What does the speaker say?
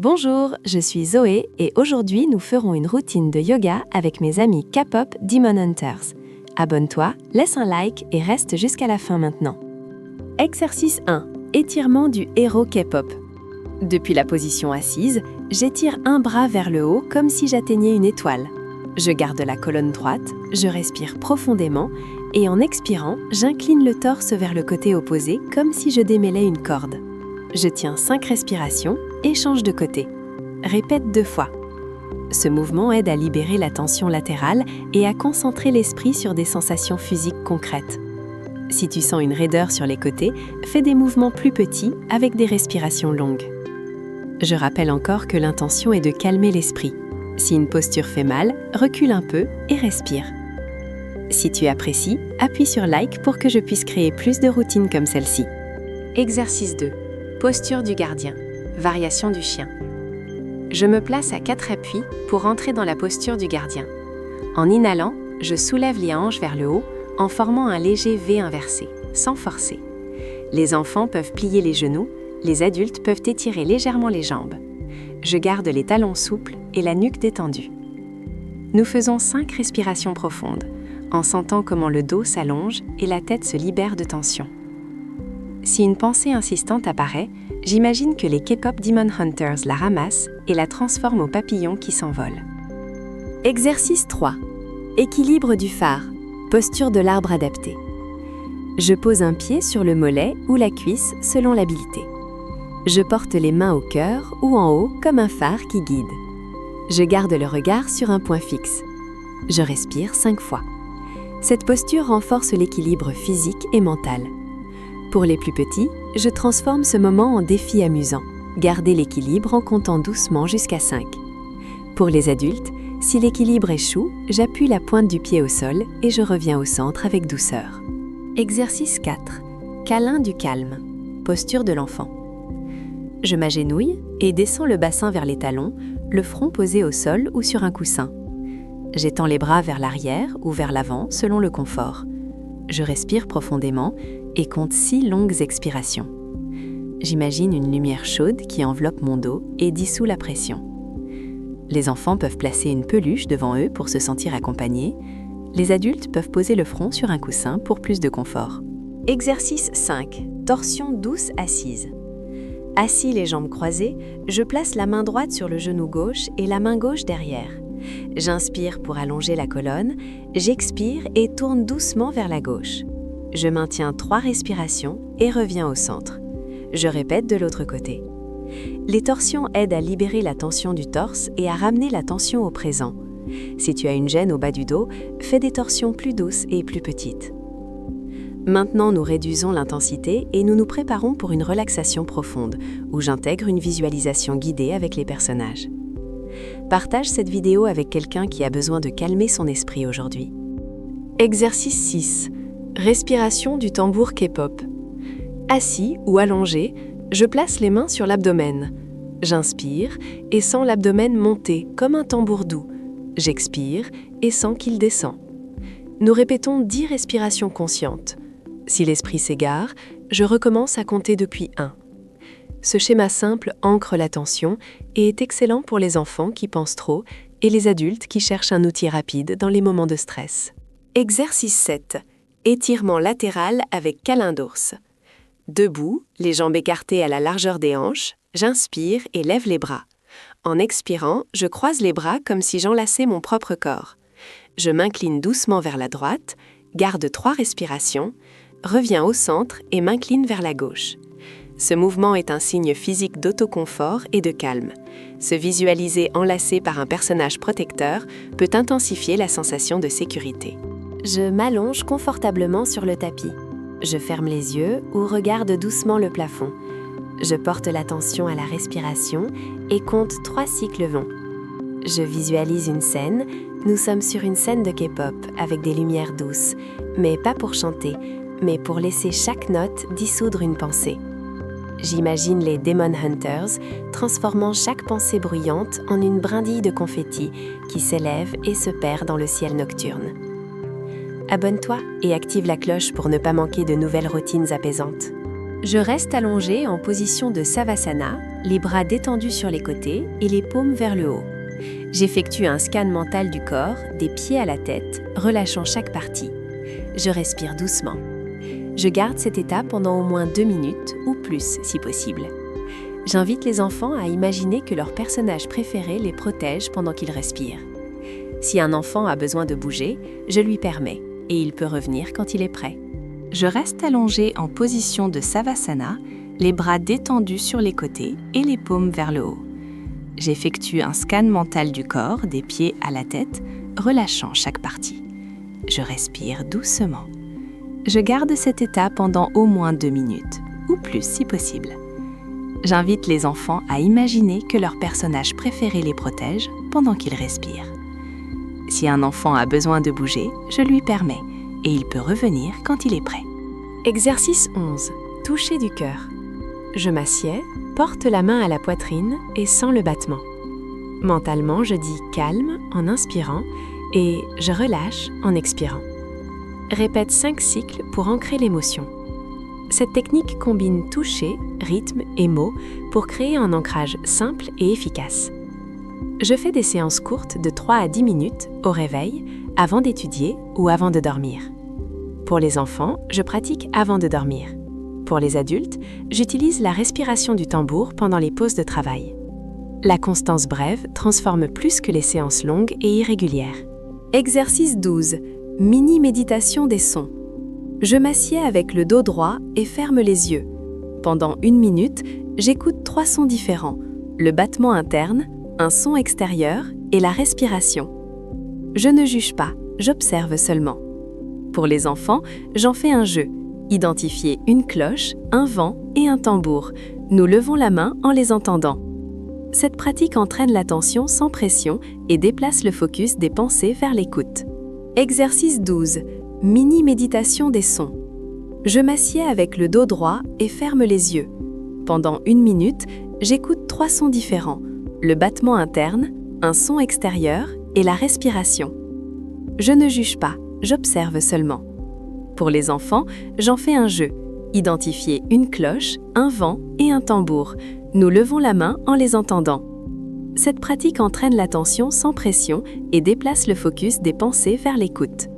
Bonjour, je suis Zoé et aujourd'hui nous ferons une routine de yoga avec mes amis K-pop Demon Hunters. Abonne-toi, laisse un like et reste jusqu'à la fin maintenant. Exercice 1. Étirement du héros K-pop. Depuis la position assise, j'étire un bras vers le haut comme si j'atteignais une étoile. Je garde la colonne droite, je respire profondément et en expirant, j'incline le torse vers le côté opposé comme si je démêlais une corde. Je tiens 5 respirations et change de côté. Répète 2 fois. Ce mouvement aide à libérer la tension latérale et à concentrer l'esprit sur des sensations physiques concrètes. Si tu sens une raideur sur les côtés, fais des mouvements plus petits avec des respirations longues. Je rappelle encore que l'intention est de calmer l'esprit. Si une posture fait mal, recule un peu et respire. Si tu apprécies, appuie sur like pour que je puisse créer plus de routines comme celle-ci. Exercice 2. Posture du gardien. Variation du chien. Je me place à 4 appuis pour entrer dans la posture du gardien. En inhalant, je soulève les hanches vers le haut en formant un léger V inversé, sans forcer. Les enfants peuvent plier les genoux, les adultes peuvent étirer légèrement les jambes. Je garde les talons souples et la nuque détendue. Nous faisons 5 respirations profondes, en sentant comment le dos s'allonge et la tête se libère de tension. Si une pensée insistante apparaît, j'imagine que les K-pop Demon Hunters la ramassent et la transforment au papillon qui s'envole. Exercice 3. Équilibre du phare. Posture de l'arbre adapté. Je pose un pied sur le mollet ou la cuisse selon l'habilité. Je porte les mains au cœur ou en haut comme un phare qui guide. Je garde le regard sur un point fixe. Je respire 5 fois. Cette posture renforce l'équilibre physique et mental. Pour les plus petits, je transforme ce moment en défi amusant. Gardez l'équilibre en comptant doucement jusqu'à 5. Pour les adultes, si l'équilibre échoue, j'appuie la pointe du pied au sol et je reviens au centre avec douceur. Exercice 4. Câlin du calme. Posture de l'enfant. Je m'agenouille et descends le bassin vers les talons, le front posé au sol ou sur un coussin. J'étends les bras vers l'arrière ou vers l'avant selon le confort. Je respire profondément et compte 6 longues expirations. J'imagine une lumière chaude qui enveloppe mon dos et dissout la pression. Les enfants peuvent placer une peluche devant eux pour se sentir accompagnés. Les adultes peuvent poser le front sur un coussin pour plus de confort. Exercice 5. Torsion douce assise. Assis les jambes croisées, je place la main droite sur le genou gauche et la main gauche derrière. J'inspire pour allonger la colonne, j'expire et tourne doucement vers la gauche. Je maintiens 3 respirations et reviens au centre. Je répète de l'autre côté. Les torsions aident à libérer la tension du torse et à ramener la tension au présent. Si tu as une gêne au bas du dos, fais des torsions plus douces et plus petites. Maintenant, nous réduisons l'intensité et nous nous préparons pour une relaxation profonde, où j'intègre une visualisation guidée avec les personnages. Partage cette vidéo avec quelqu'un qui a besoin de calmer son esprit aujourd'hui. Exercice 6. Respiration du tambour K-pop. Assis ou allongé, je place les mains sur l'abdomen. J'inspire et sens l'abdomen monter comme un tambour doux. J'expire et sens qu'il descend. Nous répétons 10 respirations conscientes. Si l'esprit s'égare, je recommence à compter depuis 1. Ce schéma simple ancre l'attention et est excellent pour les enfants qui pensent trop et les adultes qui cherchent un outil rapide dans les moments de stress. Exercice 7. Étirement latéral avec câlin d'ours. Debout, les jambes écartées à la largeur des hanches, j'inspire et lève les bras. En expirant, je croise les bras comme si j'enlaçais mon propre corps. Je m'incline doucement vers la droite, garde 3 respirations, reviens au centre et m'incline vers la gauche. Ce mouvement est un signe physique d'autoconfort et de calme. Se visualiser enlacé par un personnage protecteur peut intensifier la sensation de sécurité. Je m'allonge confortablement sur le tapis. Je ferme les yeux ou regarde doucement le plafond. Je porte l'attention à la respiration et compte 3 cycles longs. Je visualise une scène. Nous sommes sur une scène de K-pop avec des lumières douces, mais pas pour chanter, mais pour laisser chaque note dissoudre une pensée. J'imagine les Demon Hunters transformant chaque pensée bruyante en une brindille de confetti qui s'élève et se perd dans le ciel nocturne. Abonne-toi et active la cloche pour ne pas manquer de nouvelles routines apaisantes. Je reste allongée en position de Savasana, les bras détendus sur les côtés et les paumes vers le haut. J'effectue un scan mental du corps, des pieds à la tête, relâchant chaque partie. Je respire doucement. Je garde cet état pendant au moins 2 minutes ou plus si possible. J'invite les enfants à imaginer que leur personnage préféré les protège pendant qu'ils respirent. Si un enfant a besoin de bouger, je lui permets et il peut revenir quand il est prêt. Je reste allongée en position de Savasana, les bras détendus sur les côtés et les paumes vers le haut. J'effectue un scan mental du corps, des pieds à la tête, relâchant chaque partie. Je respire doucement. Je garde cet état pendant au moins 2 minutes, ou plus si possible. J'invite les enfants à imaginer que leur personnage préféré les protège pendant qu'ils respirent. Si un enfant a besoin de bouger, je lui permets et il peut revenir quand il est prêt. Exercice 11. Toucher du cœur. Je m'assieds, porte la main à la poitrine et sens le battement. Mentalement, je dis « calme » en inspirant et « je relâche » en expirant. Répète 5 cycles pour ancrer l'émotion. Cette technique combine toucher, rythme et mots pour créer un ancrage simple et efficace. Je fais des séances courtes de 3 à 10 minutes au réveil, avant d'étudier ou avant de dormir. Pour les enfants, je pratique avant de dormir. Pour les adultes, j'utilise la respiration du tambour pendant les pauses de travail. La constance brève transforme plus que les séances longues et irrégulières. Exercice 12. Mini-méditation des sons. Je m'assieds avec le dos droit et ferme les yeux. Pendant 1 minute, j'écoute 3 sons différents, le battement interne, un son extérieur et la respiration. Je ne juge pas, j'observe seulement. Pour les enfants, j'en fais un jeu. Identifier une cloche, un vent et un tambour. Nous levons la main en les entendant. Cette pratique entraîne l'attention sans pression et déplace le focus des pensées vers l'écoute. Exercice 12. Mini-méditation des sons. Je m'assieds avec le dos droit et ferme les yeux. Pendant 1 minute, j'écoute 3 sons différents, le battement interne, un son extérieur et la respiration. Je ne juge pas, j'observe seulement. Pour les enfants, j'en fais un jeu. Identifier une cloche, un vent et un tambour. Nous levons la main en les entendant. Cette pratique entraîne l'attention sans pression et déplace le focus des pensées vers l'écoute.